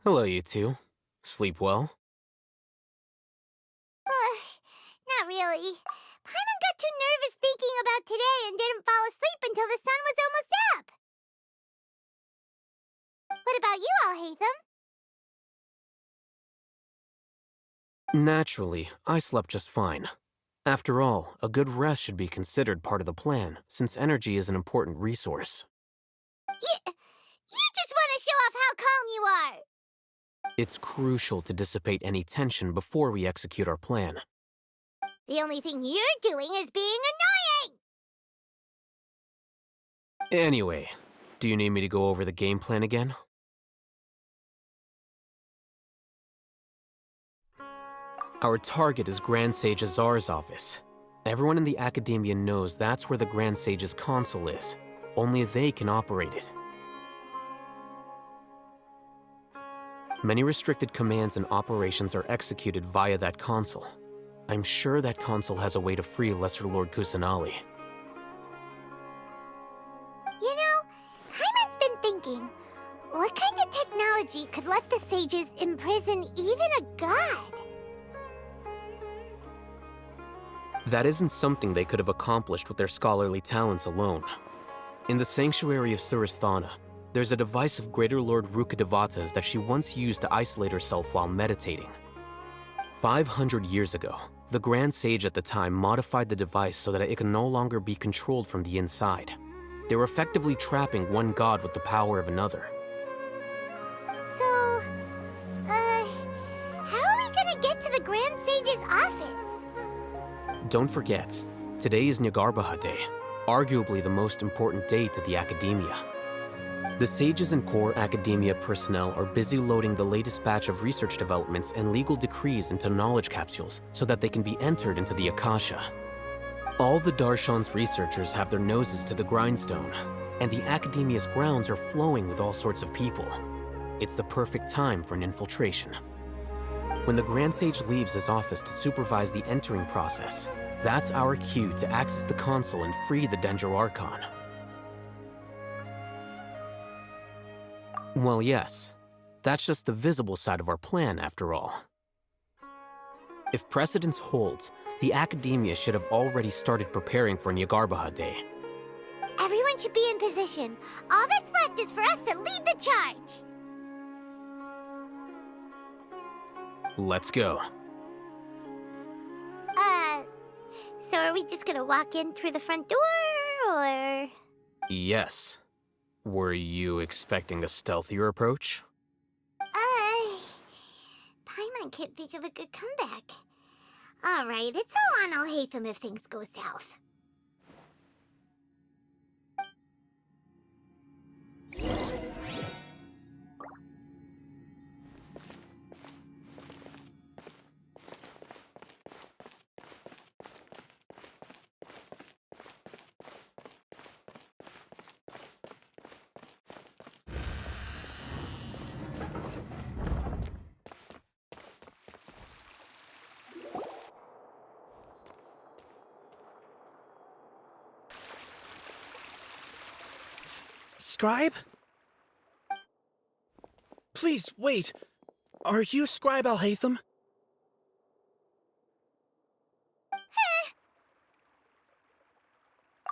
Hello, you two. Sleep well? Not really. Paimon got too nervous thinking about today and didn't fall asleep until the sun was almost up. What about you, Alhaitham? Naturally, I slept just fine. After all, a good rest should be considered part of the plan, since energy is an important resource. You just want to show off how calm you are. It's crucial to dissipate any tension before we execute our plan. The only thing you're doing is being annoying. Anyway, do you need me to go over the game plan again? Our target is Grand Sage Azar's office. Everyone in the Academia knows that's where the Grand Sage's console is. Only they can operate it. Many restricted commands and operations are executed via that console. I'm sure that console has a way to free Lesser Lord Kusanali. You know, Paimon's been thinking, what kind of technology could let the sages imprison even a god? That isn't something they could have accomplished with their scholarly talents alone. In the Sanctuary of Suristhana, there's a device of Greater Lord Rukkhadevata's that she once used to isolate herself while meditating. 500 years ago, the Grand Sage at the time modified the device so that it could no longer be controlled from the inside. They were effectively trapping one god with the power of another. So, how are we gonna get to the Grand Sage's office? Don't forget, today is Nyagarbha Day, arguably the most important day to the Academia. The sages and core Academia personnel are busy loading the latest batch of research developments and legal decrees into knowledge capsules so that they can be entered into the Akasha. All the Darshan's researchers have their noses to the grindstone, and the Academia's grounds are flowing with all sorts of people. It's the perfect time for an infiltration. When the Grand Sage leaves his office to supervise the entering process, that's our cue to access the console and free the Dendro Archon. Well, yes. That's just the visible side of our plan, after all. If precedence holds, the Academia should have already started preparing for Nyagarbha Day. Everyone should be in position. All that's left is for us to lead the charge. Let's go. So are we just gonna walk in through the front door, or...? Yes. Were you expecting a stealthier approach? Paimon can't think of a good comeback. Alright, it's all on Alhaitham if things go south. Scribe? Please, wait. Are you Scribe Alhaitham?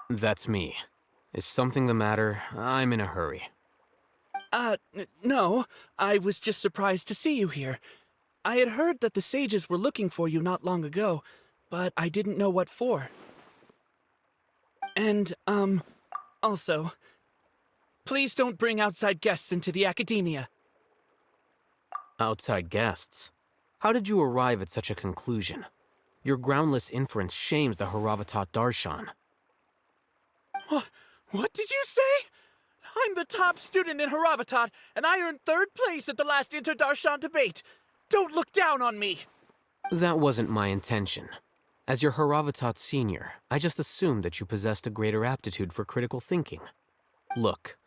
That's me. Is something the matter? I'm in a hurry. No. I was just surprised to see you here. I had heard that the sages were looking for you not long ago, but I didn't know what for. And, also, please don't bring outside guests into the Academia. Outside guests? How did you arrive at such a conclusion? Your groundless inference shames the Haravatat Darshan. What did you say? I'm the top student in Haravatat, and I earned 3rd place at the last Inter-Darshan debate. Don't look down on me! That wasn't my intention. As your Haravatat senior, I just assumed that you possessed a greater aptitude for critical thinking. Look,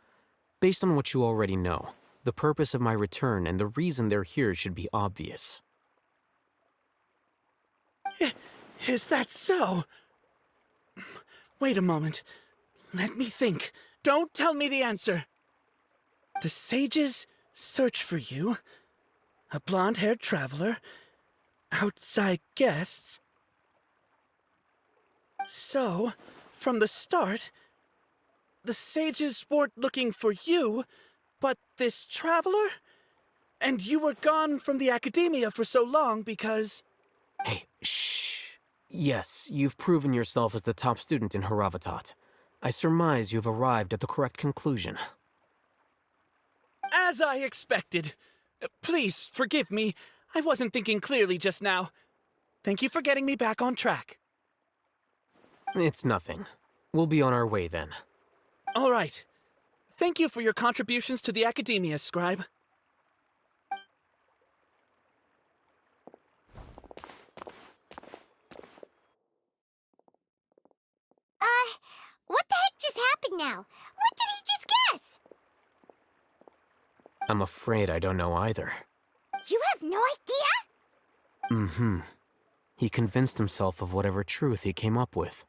based on what you already know, the purpose of my return and the reason they're here should be obvious. Is that so? Wait a moment. Let me think. Don't tell me the answer. The sages search for you, a blonde-haired traveler, outside guests. So, from the start, the sages weren't looking for you, but this traveler? And you were gone from the academia for so long because... Hey, shh. Yes, you've proven yourself as the top student in Haravatat. I surmise you've arrived at the correct conclusion. As I expected. Please, forgive me. I wasn't thinking clearly just now. Thank you for getting me back on track. It's nothing. We'll be on our way then. All right. Thank you for your contributions to the academia, Scribe. What the heck just happened now? What did he just guess? I'm afraid I don't know either. You have no idea? Mm-hmm. He convinced himself of whatever truth he came up with.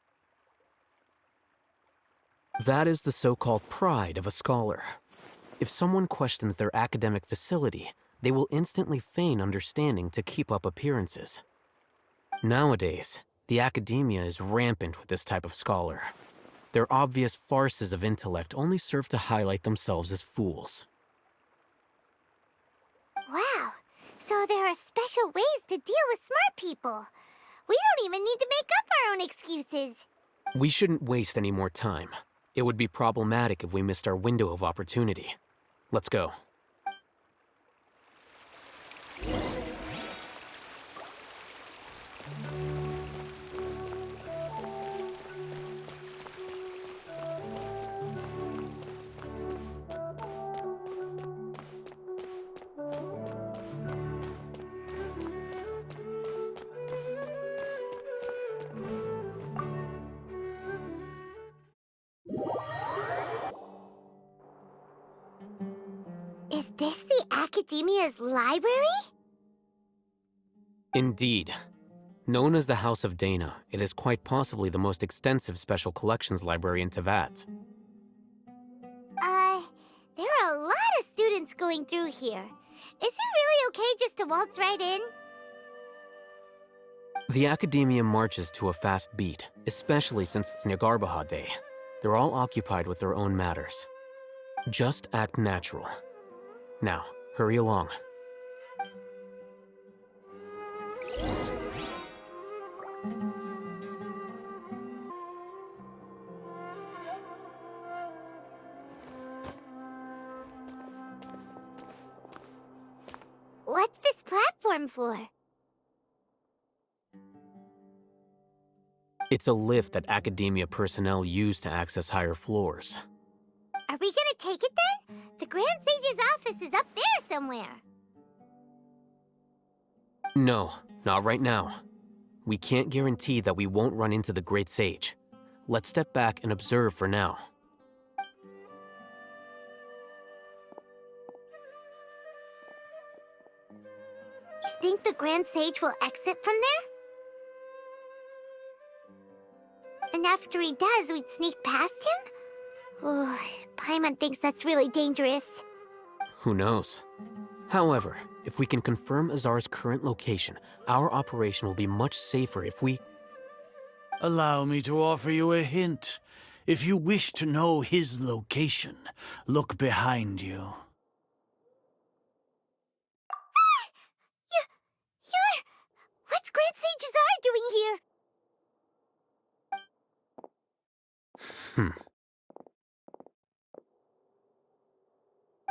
That is the so-called pride of a scholar. If someone questions their academic facility, they will instantly feign understanding to keep up appearances. Nowadays, the academia is rampant with this type of scholar. Their obvious farces of intellect only serve to highlight themselves as fools. Wow, so there are special ways to deal with smart people. We don't even need to make up our own excuses. We shouldn't waste any more time. It would be problematic if we missed our window of opportunity. Let's go. Is this the Academia's library? Indeed. Known as the House of Dana, it is quite possibly the most extensive special collections library in Teyvat. There are a lot of students going through here. Is it really okay just to waltz right in? The Academia marches to a fast beat, especially since it's Nagarbaha Day. They're all occupied with their own matters. Just act natural. Now, hurry along. What's this platform for? It's a lift that Academia personnel use to access higher floors. Are we gonna take it then? The Grand Sage's office is up there somewhere. No, not right now. We can't guarantee that we won't run into the Great Sage. Let's step back and observe for now. You think the Grand Sage will exit from there? And after he does, we'd sneak past him? Oh, Paimon thinks that's really dangerous. Who knows? However, if we can confirm Azar's current location, our operation will be much safer if we... Allow me to offer you a hint. If you wish to know his location, look behind you. What's Grand Sage Azar doing here?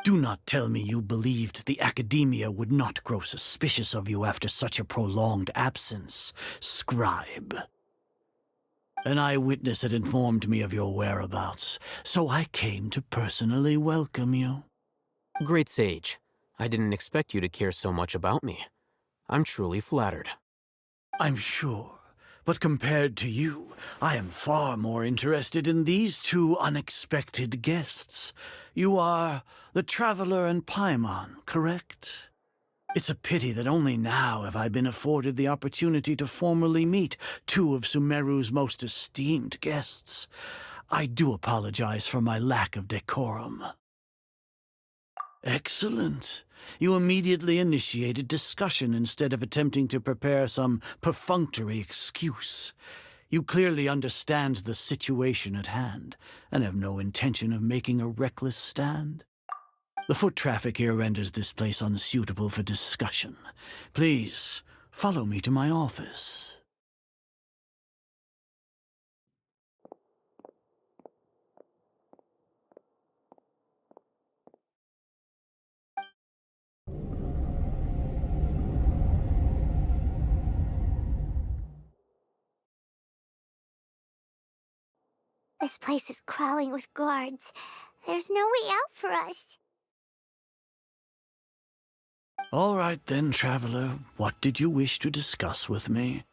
Do not tell me you believed the Academia would not grow suspicious of you after such a prolonged absence, Scribe. An eyewitness had informed me of your whereabouts, so I came to personally welcome you. Great Sage, I didn't expect you to care so much about me. I'm truly flattered. I'm sure, but compared to you, I am far more interested in these two unexpected guests. You are the Traveler and Paimon, correct? It's a pity that only now have I been afforded the opportunity to formally meet two of Sumeru's most esteemed guests. I do apologize for my lack of decorum. Excellent. You immediately initiated discussion instead of attempting to prepare some perfunctory excuse. You clearly understand the situation at hand, and have no intention of making a reckless stand. The foot traffic here renders this place unsuitable for discussion. Please, follow me to my office. This place is crawling with guards. There's no way out for us. All right then, traveler. What did you wish to discuss with me?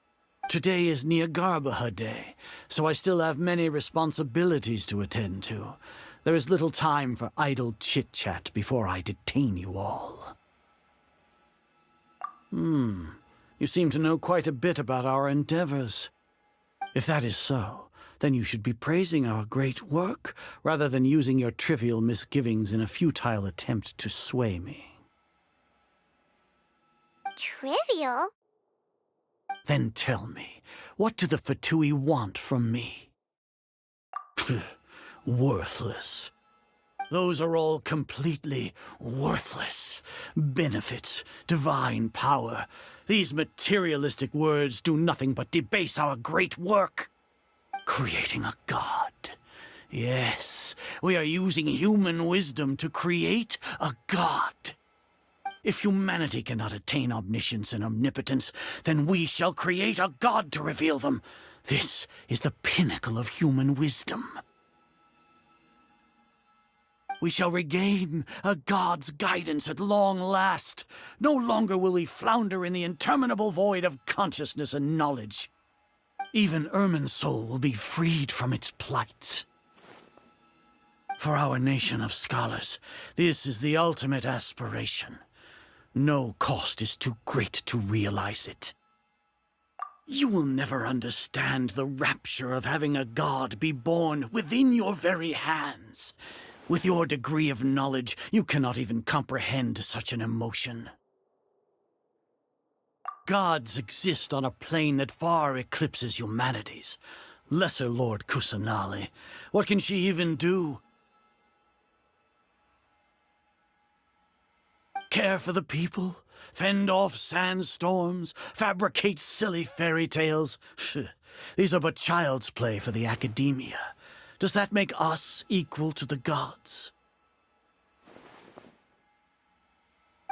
Today is Neagarbaha Day, so I still have many responsibilities to attend to. There is little time for idle chit-chat before I detain you all. You seem to know quite a bit about our endeavors. If that is so, then you should be praising our great work, rather than using your trivial misgivings in a futile attempt to sway me. Trivial? Then tell me, what do the Fatui want from me? Worthless. Those are all completely worthless. Benefits, divine power. These materialistic words do nothing but debase our great work. Creating a god. Yes, we are using human wisdom to create a god. If humanity cannot attain omniscience and omnipotence, then we shall create a god to reveal them. This is the pinnacle of human wisdom. We shall regain a god's guidance at long last. No longer will we flounder in the interminable void of consciousness and knowledge. Even Irminsul will be freed from its plight. For our nation of scholars, this is the ultimate aspiration. No cost is too great to realize it. You will never understand the rapture of having a god be born within your very hands. With your degree of knowledge, you cannot even comprehend such an emotion. Gods exist on a plane that far eclipses humanity's. Lesser Lord Kusanali, what can she even do? Care for the people? Fend off sandstorms? Fabricate silly fairy tales? These are but child's play for the academia. Does that make us equal to the gods?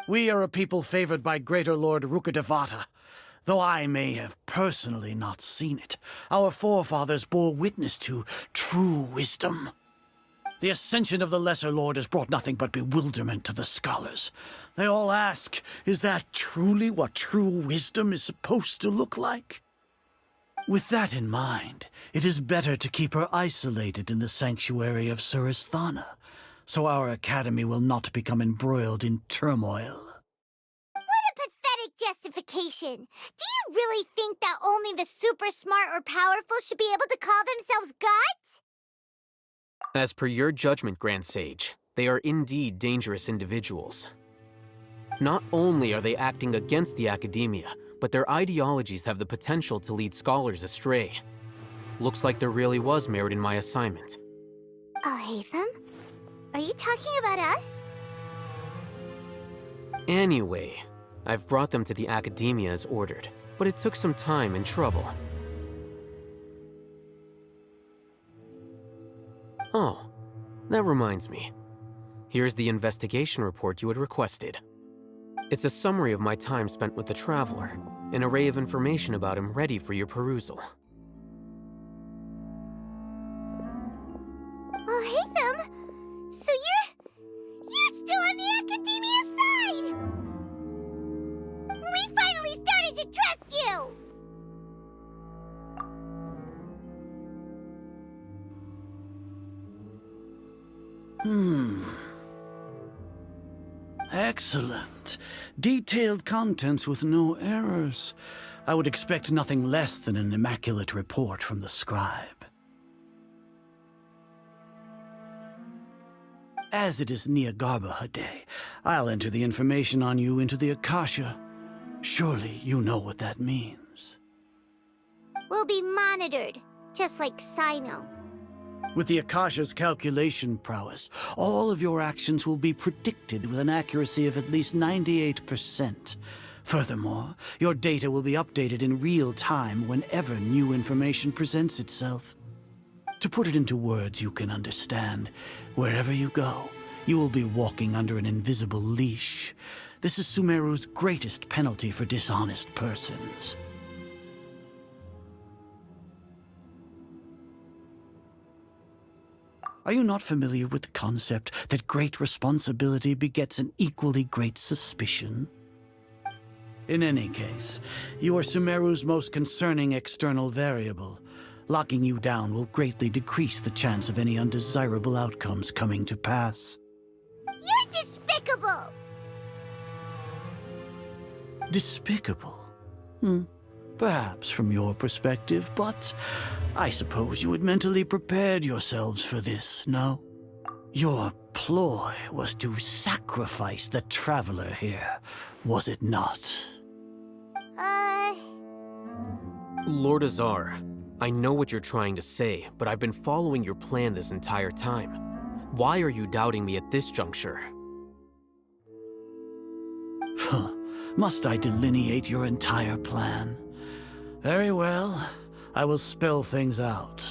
We are a people favored by Greater Lord Rukkhadevata. Though I may have personally not seen it, our forefathers bore witness to true wisdom. The ascension of the Lesser Lord has brought nothing but bewilderment to the scholars. They all ask, is that truly what true wisdom is supposed to look like? With that in mind, it is better to keep her isolated in the sanctuary of Suristhana, so our academy will not become embroiled in turmoil. What a pathetic justification! Do you really think that only the super smart or powerful should be able to call themselves gods? As per your judgment, Grand Sage, they are indeed dangerous individuals. Not only are they acting against the academia, but their ideologies have the potential to lead scholars astray. Looks like there really was merit in my assignment. Alhaitham? Are you talking about us? Anyway, I've brought them to the academia as ordered, but it took some time and trouble. Oh, that reminds me. Here's the investigation report you had requested. It's a summary of my time spent with the Traveler, an array of information about him ready for your perusal. Alhaitham? So you're still on the academia side! We finally started to trust you! Excellent. Detailed contents with no errors. I would expect nothing less than an immaculate report from the scribe. As it is Niagarbaha Day, I'll enter the information on you into the Akasha. Surely you know what that means. We'll be monitored, just like Sino. With the Akasha's calculation prowess, all of your actions will be predicted with an accuracy of at least 98%. Furthermore, your data will be updated in real time whenever new information presents itself. To put it into words you can understand, wherever you go, you will be walking under an invisible leash. This is Sumeru's greatest penalty for dishonest persons. Are you not familiar with the concept that great responsibility begets an equally great suspicion? In any case, you are Sumeru's most concerning external variable. Locking you down will greatly decrease the chance of any undesirable outcomes coming to pass. You're despicable! Despicable? Perhaps from your perspective, but I suppose you had mentally prepared yourselves for this, no? Your ploy was to sacrifice the Traveler here, was it not? Lord Azar, I know what you're trying to say, but I've been following your plan this entire time. Why are you doubting me at this juncture? Must I delineate your entire plan? Very well, I will spell things out.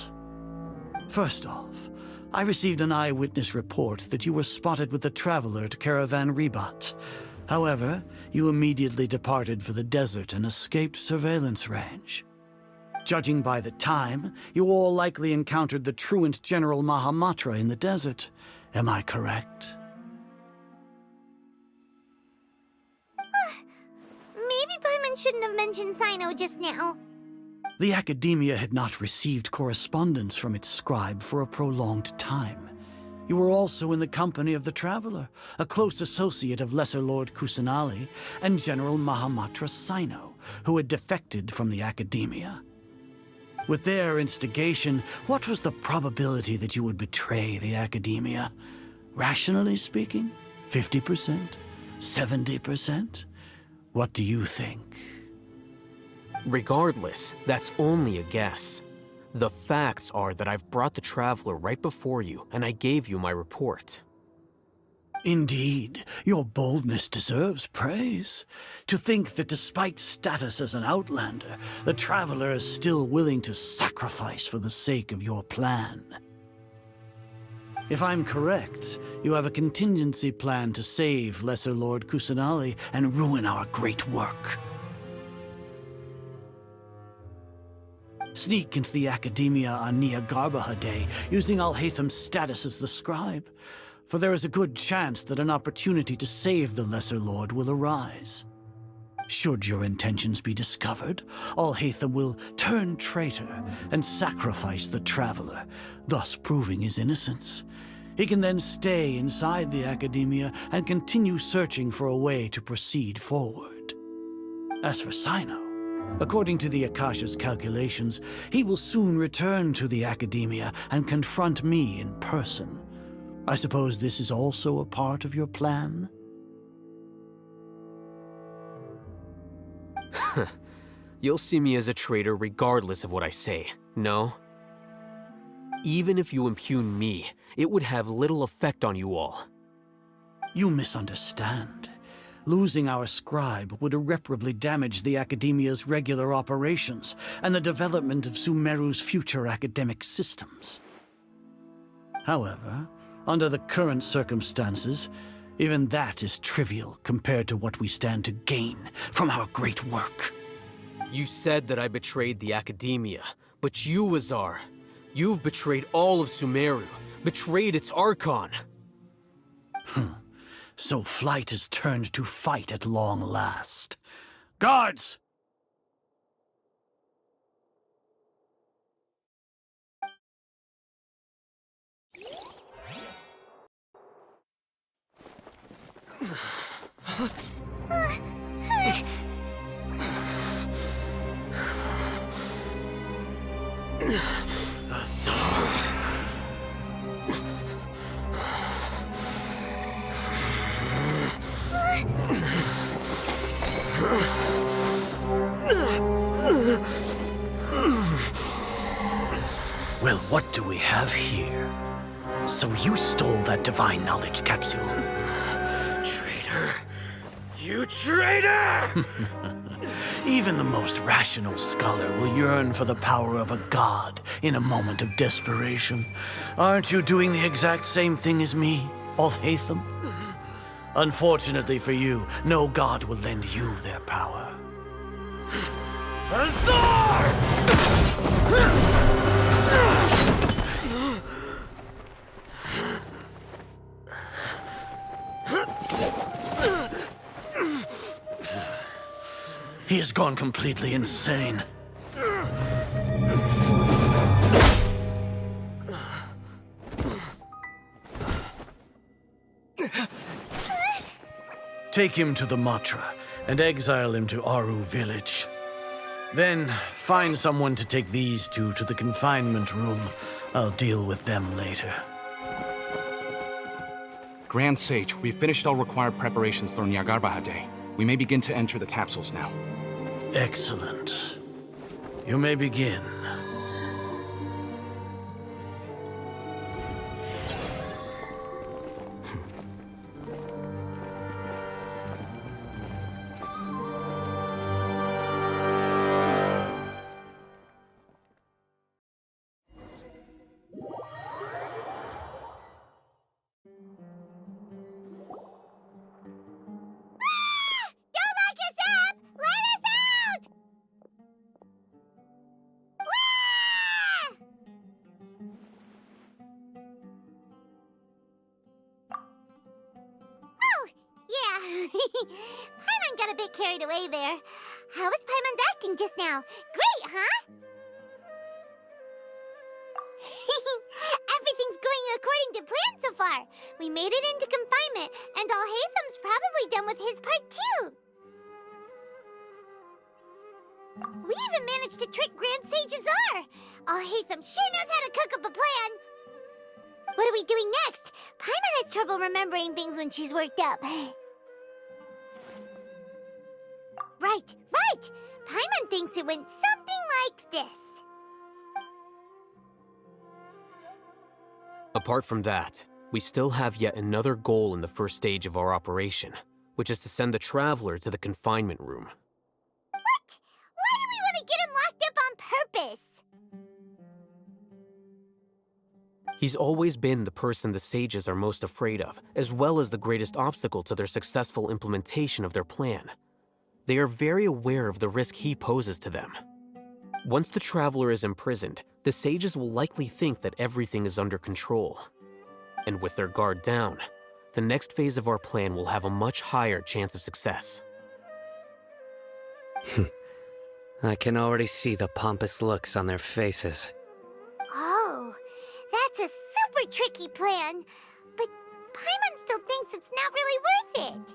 First off, I received an eyewitness report that you were spotted with the Traveler at Caravan Ribat. However, you immediately departed for the desert and escaped surveillance range. Judging by the time, you all likely encountered the truant General Mahamatra in the desert. Am I correct? Maybe Paimon shouldn't have mentioned Sino just now. The Academia had not received correspondence from its scribe for a prolonged time. You were also in the company of the Traveler, a close associate of Lesser Lord Kusanali and General Mahamatra Sino, who had defected from the Academia. With their instigation, what was the probability that you would betray the Academia? Rationally speaking, 50%? 70%? What do you think? Regardless, that's only a guess. The facts are that I've brought the Traveler right before you, and I gave you my report. Indeed, your boldness deserves praise. To think that despite status as an outlander, the Traveler is still willing to sacrifice for the sake of your plan. If I'm correct, you have a contingency plan to save Lesser Lord Kusanali and ruin our great work. Sneak into the Academia on Niagarbaha Day, using Alhaitham's status as the scribe, for there is a good chance that an opportunity to save the Lesser Lord will arise. Should your intentions be discovered, Alhaitham will turn traitor and sacrifice the Traveler, thus proving his innocence. He can then stay inside the Academia and continue searching for a way to proceed forward. As for Sino, according to the Akasha's calculations, he will soon return to the Academia and confront me in person. I suppose this is also a part of your plan? You'll see me as a traitor regardless of what I say, no? Even if you impugn me, it would have little effect on you all. You misunderstand. Losing our scribe would irreparably damage the Academia's regular operations and the development of Sumeru's future academic systems. However, under the current circumstances, even that is trivial compared to what we stand to gain from our great work. You said that I betrayed the Academia, but you, Azar, you've betrayed all of Sumeru, betrayed its Archon. So flight has turned to fight at long last. Guards! Well, what do we have here? So you stole that divine knowledge capsule. Traitor! You traitor! Even the most rational scholar will yearn for the power of a god in a moment of desperation. Aren't you doing the exact same thing as me, Alhaitham? Unfortunately for you, no god will lend you their power. Azar! He has gone completely insane. Take him to the Matra and exile him to Aru village. Then find someone to take these two to the confinement room. I'll deal with them later. Grand Sage, we've finished all required preparations for Nyargarbaha Day. We may begin to enter the capsules now. Excellent. You may begin. Don't lock us up! Let us out! Oh, yeah. Paimon got a bit carried away there. How was Paimon acting just now? Great, huh? Everything's going according to plan so far. We made it into confinement, and Alhaitham's probably done with his part too. We even managed to trick Grand Sage Azar. Alhaitham sure knows how to cook up a plan. What are we doing next? Paimon has trouble remembering things when she's worked up. Right. Paimon thinks it went something like this. Apart from that, we still have yet another goal in the first stage of our operation, which is to send the Traveler to the confinement room. What? Why do we want to get him locked up on purpose? He's always been the person the sages are most afraid of, as well as the greatest obstacle to their successful implementation of their plan. They are very aware of the risk he poses to them. Once the Traveler is imprisoned, the sages will likely think that everything is under control. And with their guard down, the next phase of our plan will have a much higher chance of success. I can already see the pompous looks on their faces. Oh, that's a super tricky plan. But Paimon still thinks it's not really worth it.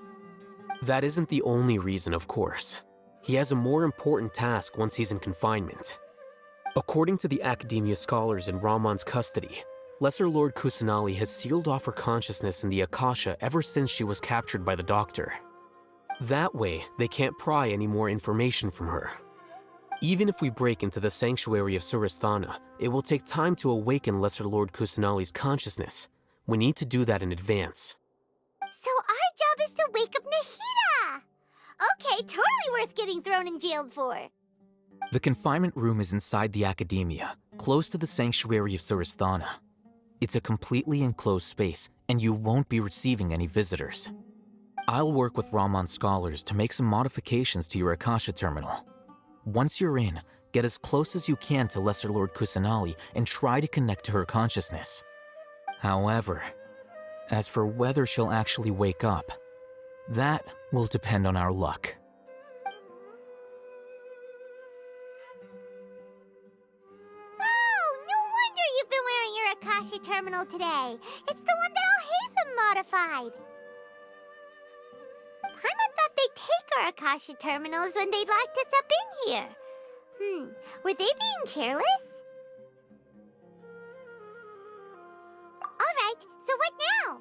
That isn't the only reason, of course. He has a more important task once he's in confinement. According to the Academia scholars in Ramon's custody, Lesser Lord Kusanali has sealed off her consciousness in the Akasha ever since she was captured by the Doctor. That way, they can't pry any more information from her. Even if we break into the sanctuary of Surasthana, it will take time to awaken Lesser Lord Kusanali's consciousness. We need to do that in advance. So our job is to wake up Nahida! Okay, totally worth getting thrown in jail for. The confinement room is inside the Academia, close to the sanctuary of Surasthana. It's a completely enclosed space, and you won't be receiving any visitors. I'll work with Ramon's scholars to make some modifications to your Akasha terminal. Once you're in, get as close as you can to Lesser Lord Kusanali and try to connect to her consciousness. However, as for whether she'll actually wake up, that will depend on our luck. Oh, no wonder you've been wearing your Akasha terminal today. It's the one that Alhaitham modified. Paimon thought they'd take our Akasha terminals when they'd locked us up in here. Were they being careless? Alright, so what now?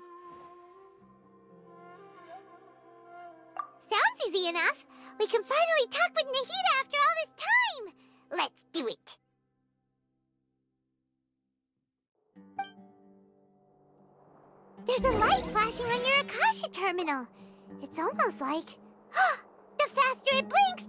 Sounds easy enough. We can finally talk with Nahida after all this time. Let's do it. There's a light flashing on your Akasha terminal. It's almost like... The faster it blinks,